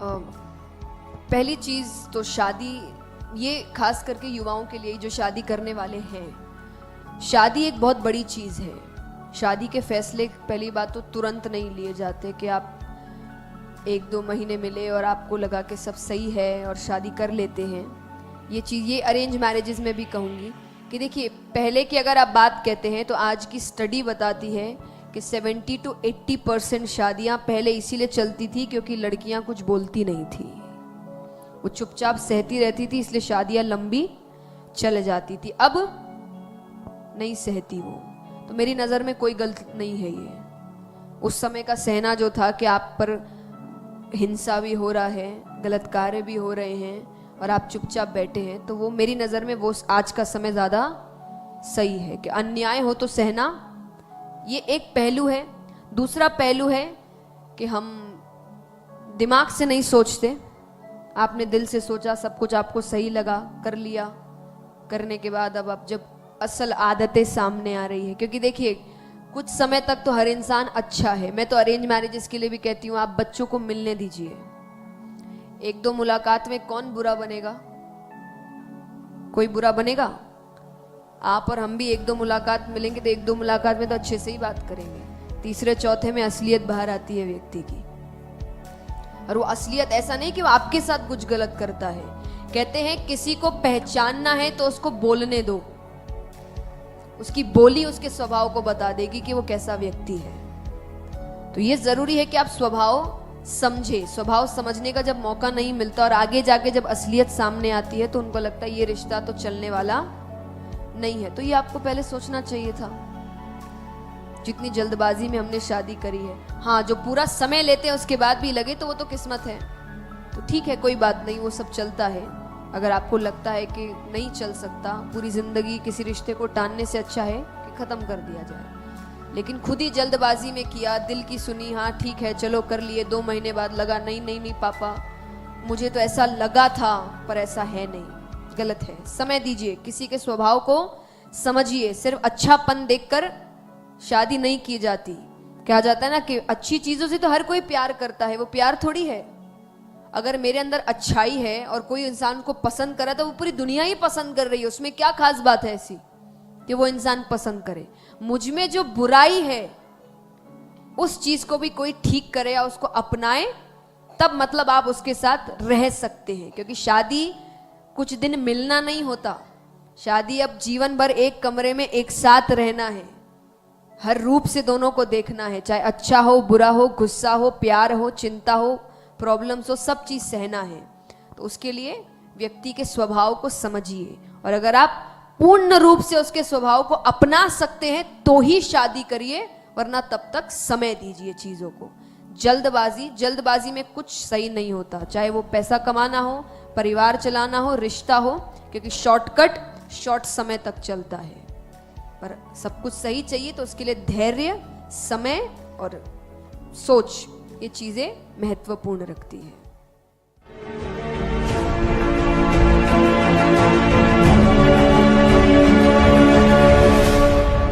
पहली चीज़ तो शादी, ये खास करके युवाओं के लिए जो शादी करने वाले हैं, शादी एक बहुत बड़ी चीज़ है। शादी के फैसले पहली बात तो तुरंत नहीं लिए जाते कि आप 1-2 महीने मिले और आपको लगा कि सब सही है और शादी कर लेते हैं। ये चीज़, ये अरेंज मैरिजेस में भी कहूँगी कि देखिए, पहले की अगर आप बात कहते हैं तो आज की स्टडी बताती है कि 70 to 80% शादियाँ पहले इसीलिए चलती थी क्योंकि लड़कियाँ कुछ बोलती नहीं थी, वो चुपचाप सहती रहती थी, इसलिए शादियाँ लंबी चल जाती थी। अब नहीं सहती वो, तो मेरी नज़र में कोई गलत नहीं है ये। उस समय का सहना जो था कि आप पर हिंसा भी हो रहा है, गलत कार्य भी हो रहे हैं और आप चुपचाप बैठे हैं, तो वो मेरी नज़र में वो आज का समय ज़्यादा सही है कि अन्याय हो तो सहना, ये एक पहलू है। दूसरा पहलू है कि हम दिमाग से नहीं सोचते, आपने दिल से सोचा, सब कुछ आपको सही लगा, कर लिया, करने के बाद अब आप जब असल आदतें सामने आ रही है, क्योंकि देखिए कुछ समय तक तो हर इंसान अच्छा है। मैं तो अरेंज मैरिजेस के लिए भी कहती हूँ, आप बच्चों को मिलने दीजिए। 1-2 मुलाकात में कौन बुरा बनेगा? कोई बुरा बनेगा? आप और हम भी 1-2 मुलाकात मिलेंगे तो 1-2 मुलाकात में तो अच्छे से ही बात करेंगे। तीसरे चौथे में असलियत बाहर आती है व्यक्ति की, और वो असलियत ऐसा नहीं कि वो आपके साथ कुछ गलत करता है। कहते हैं किसी को पहचानना है तो उसको बोलने दो, उसकी बोली उसके स्वभाव को बता देगी कि वो कैसा व्यक्ति है। तो ये जरूरी है कि आप स्वभाव समझे। स्वभाव समझने का जब मौका नहीं मिलता और आगे जाके जब असलियत सामने आती है तो उनको लगता है ये रिश्ता तो चलने वाला नहीं है। तो ये आपको पहले सोचना चाहिए था। जितनी जल्दबाजी में हमने शादी करी है, हाँ, जो पूरा समय लेते हैं उसके बाद भी लगे तो वो तो किस्मत है, तो ठीक है, कोई बात नहीं, वो सब चलता है। अगर आपको लगता है कि नहीं चल सकता, पूरी जिंदगी किसी रिश्ते को टालने से अच्छा है कि खत्म कर दिया जाए। लेकिन खुद ही जल्दबाजी में किया, दिल की सुनी, हाँ ठीक है चलो कर लिए, 2 महीने बाद लगा नहीं नहीं नहीं पापा, मुझे तो ऐसा लगा था पर ऐसा है नहीं, गलत है। समय दीजिए, किसी के स्वभाव को समझिए। सिर्फ अच्छापन देखकर शादी नहीं की जाती। कहा जाता है ना कि अच्छी चीजों से तो हर कोई प्यार करता है, वो प्यार थोड़ी है। अगर मेरे अंदर अच्छाई है और कोई इंसान को पसंद करा तो वो पूरी दुनिया ही पसंद कर रही है, उसमें क्या खास बात है ऐसी कि वो इंसान पसंद करे। मुझ में जो बुराई है उस चीज को भी कोई ठीक करे या उसको अपनाए, तब मतलब आप उसके साथ रह सकते हैं। क्योंकि शादी कुछ दिन मिलना नहीं होता, शादी अब जीवन भर एक कमरे में एक साथ रहना है, हर रूप से दोनों को देखना है, चाहे अच्छा हो, बुरा हो, गुस्सा हो, प्यार हो, चिंता हो, प्रॉब्लम्स हो, सब चीज सहना है। तो उसके लिए व्यक्ति के स्वभाव को समझिए, और अगर आप पूर्ण रूप से उसके स्वभाव को अपना सकते हैं तो ही शादी करिए, वरना तब तक समय दीजिए चीजों को। जल्दबाजी में कुछ सही नहीं होता, चाहे वो पैसा कमाना हो, परिवार चलाना हो, रिश्ता हो, क्योंकि शॉर्टकट शॉर्ट समय तक चलता है। पर सब कुछ सही चाहिए तो उसके लिए धैर्य, समय और सोच, ये चीजें महत्वपूर्ण रखती है।